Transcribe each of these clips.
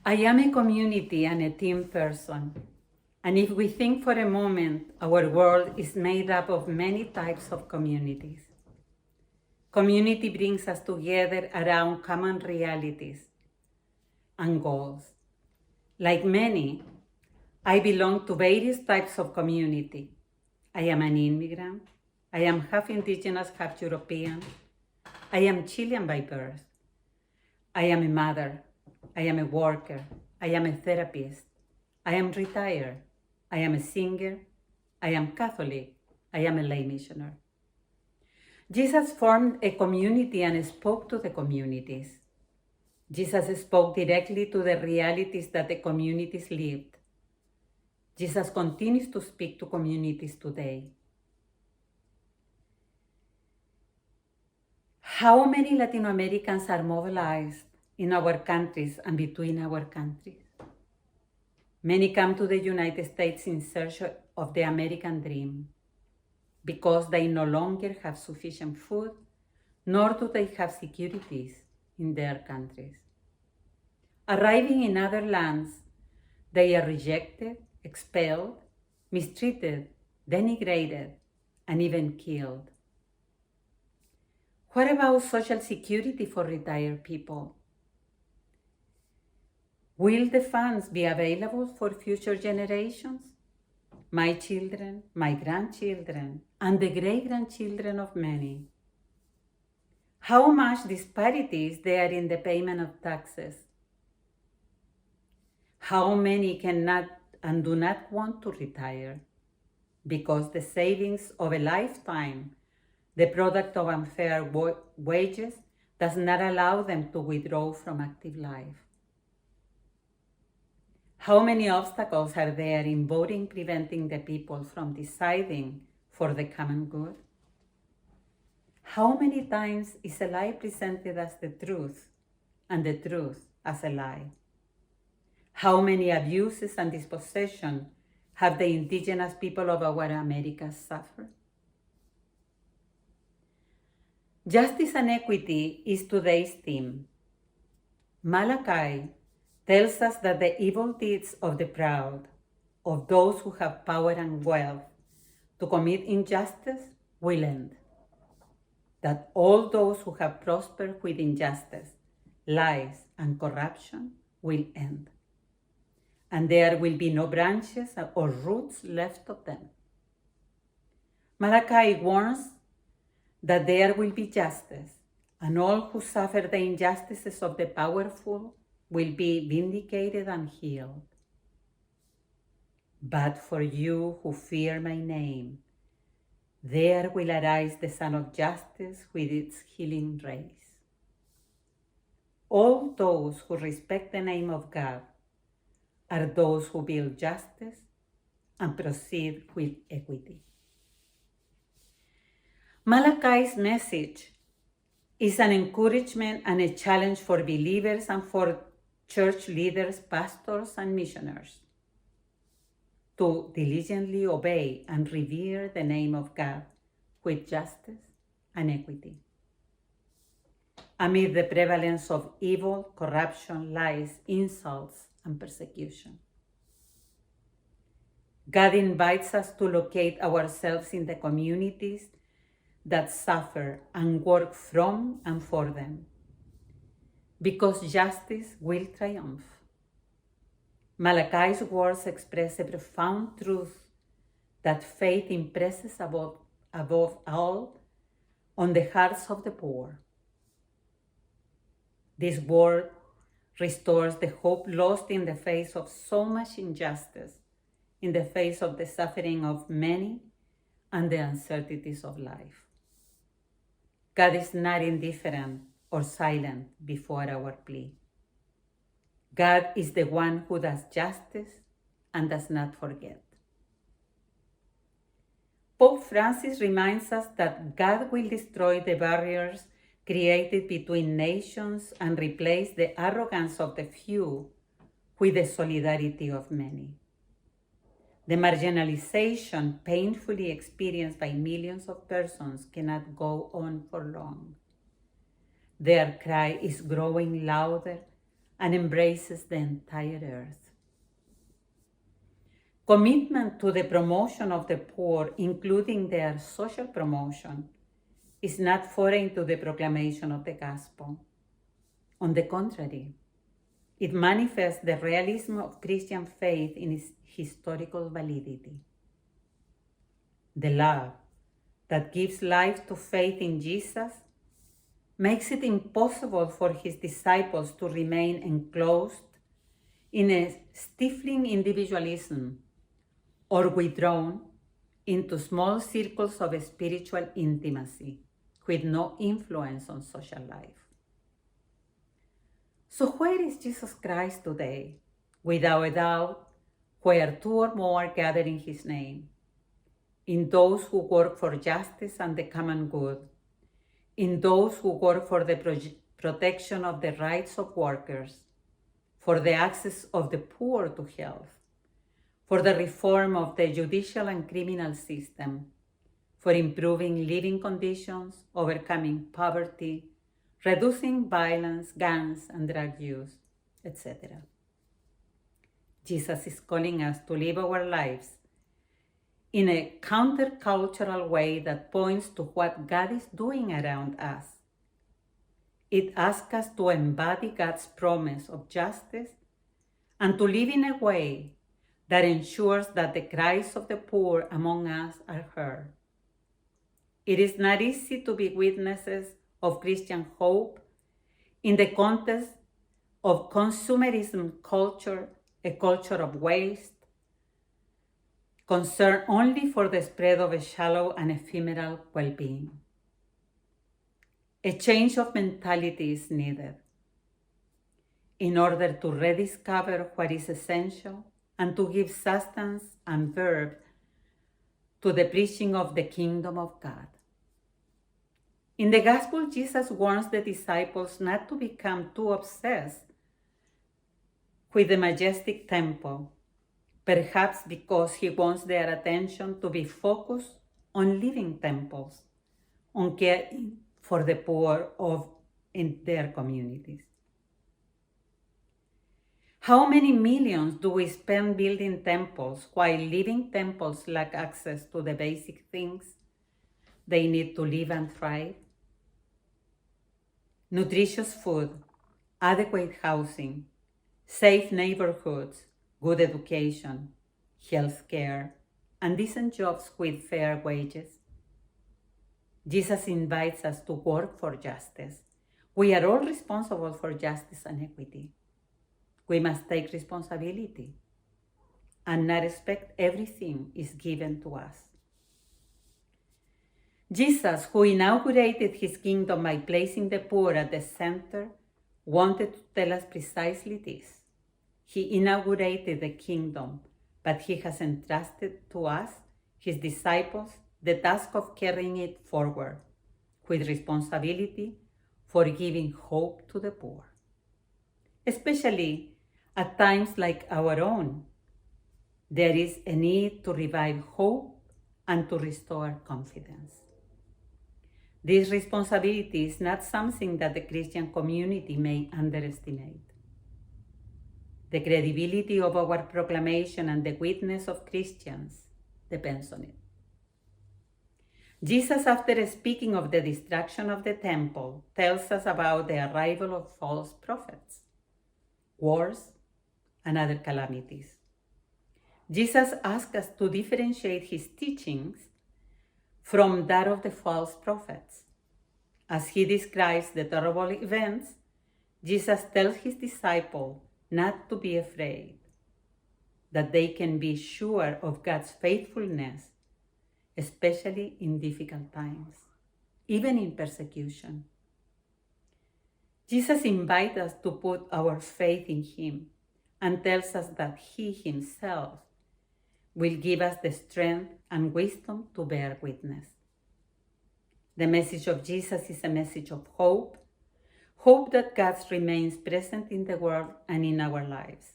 I am a community and a team person. And if we think for a moment, our world is made up of many types of communities. Community brings us together around common realities and goals. Like many, I belong to various types of community. I am an immigrant. I am half indigenous, half European. I am Chilean by birth. I am a mother. I am a worker. I am a therapist. I am retired. I am a singer. I am Catholic. I am a lay missioner. Jesus formed a community and spoke to the communities. Jesus spoke directly to the realities that the communities lived. Jesus continues to speak to communities today. How many Latin Americans are mobilized in our countries and between our countries? Many come to the United States in search of the American dream because they no longer have sufficient food, nor do they have securities in their countries. Arriving in other lands, they are rejected, expelled, mistreated, denigrated, and even killed. What about social security for retired people? Will the funds be available for future generations? My children, my grandchildren, and the great-grandchildren of many. How much disparities there are in the payment of taxes? How many cannot and do not want to retire because the savings of a lifetime, the product of unfair wages, does not allow them to withdraw from active life? How many obstacles are there in voting preventing the people from deciding for the common good? How many times is a lie presented as the truth and the truth as a lie? How many abuses and dispossession have the indigenous people of our Americas suffered? Justice and equity is today's theme. Malachi tells us that the evil deeds of the proud, of those who have power and wealth to commit injustice, will end. That all those who have prospered with injustice, lies, and corruption will end. And there will be no branches or roots left of them. Malachi warns that there will be justice, and all who suffer the injustices of the powerful will be vindicated and healed. But for you who fear my name, there will arise the Son of Justice with its healing rays. All those who respect the name of God are those who build justice and proceed with equity. Malachi's message is an encouragement and a challenge for believers and for church leaders, pastors, and missioners to diligently obey and revere the name of God with justice and equity. Amid the prevalence of evil, corruption, lies, insults, and persecution, God invites us to locate ourselves in the communities that suffer and work from and for them, because justice will triumph. Malachi's words express a profound truth that faith impresses above all on the hearts of the poor. This word restores the hope lost in the face of so much injustice, in the face of the suffering of many and the uncertainties of life. God is not indifferent or silent before our plea. God is the one who does justice and does not forget. Pope Francis reminds us that God will destroy the barriers created between nations and replace the arrogance of the few with the solidarity of many. The marginalization painfully experienced by millions of persons cannot go on for long. Their cry is growing louder and embraces the entire earth. Commitment to the promotion of the poor, including their social promotion, is not foreign to the proclamation of the gospel. On the contrary, it manifests the realism of Christian faith in its historical validity. The love that gives life to faith in Jesus makes it impossible for his disciples to remain enclosed in a stifling individualism or withdrawn into small circles of spiritual intimacy with no influence on social life. So where is Jesus Christ today? Without a doubt, where two or more gather in his name, in those who work for justice and the common good, in those who work for the protection of the rights of workers, for the access of the poor to health, for the reform of the judicial and criminal system, for improving living conditions, overcoming poverty, reducing violence, guns and drug use, etc. Jesus is calling us to live our lives in a countercultural way that points to what God is doing around us. It asks us to embody God's promise of justice and to live in a way that ensures that the cries of the poor among us are heard. It is not easy to be witnesses of Christian hope in the context of consumerism culture, a culture of waste, concerned only for the spread of a shallow and ephemeral well-being. A change of mentality is needed in order to rediscover what is essential and to give substance and verb to the preaching of the kingdom of God. In the gospel, Jesus warns the disciples not to become too obsessed with the majestic temple, perhaps because he wants their attention to be focused on living temples, on caring for the poor in their communities. How many millions do we spend building temples while living temples lack access to the basic things they need to live and thrive? Nutritious food, adequate housing, safe neighborhoods, good education, health care, and decent jobs with fair wages. Jesus invites us to work for justice. We are all responsible for justice and equity. We must take responsibility and not expect everything is given to us. Jesus, who inaugurated his kingdom by placing the poor at the center, wanted to tell us precisely this. He inaugurated the kingdom, but he has entrusted to us, his disciples, the task of carrying it forward with responsibility for giving hope to the poor. Especially at times like our own, there is a need to revive hope and to restore confidence. This responsibility is not something that the Christian community may underestimate. The credibility of our proclamation and the witness of Christians depends on it. Jesus, after speaking of the destruction of the temple, tells us about the arrival of false prophets, wars, and other calamities. Jesus asks us to differentiate his teachings from that of the false prophets. As he describes the terrible events, Jesus tells his disciples not to be afraid, that they can be sure of God's faithfulness, especially in difficult times, even in persecution. Jesus invites us to put our faith in him and tells us that he himself will give us the strength and wisdom to bear witness. The message of Jesus is a message of hope, hope that God remains present in the world and in our lives,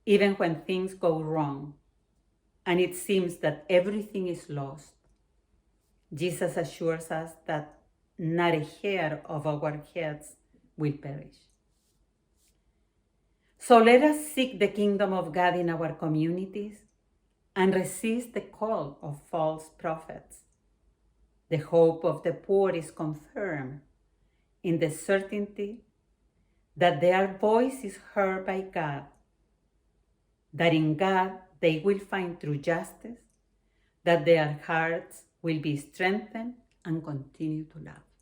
even when things go wrong and it seems that everything is lost. Jesus assures us that not a hair of our heads will perish. So let us seek the kingdom of God in our communities and resist the call of false prophets. The hope of the poor is confirmed in the certainty that their voice is heard by God, that in God they will find true justice, that their hearts will be strengthened and continue to love.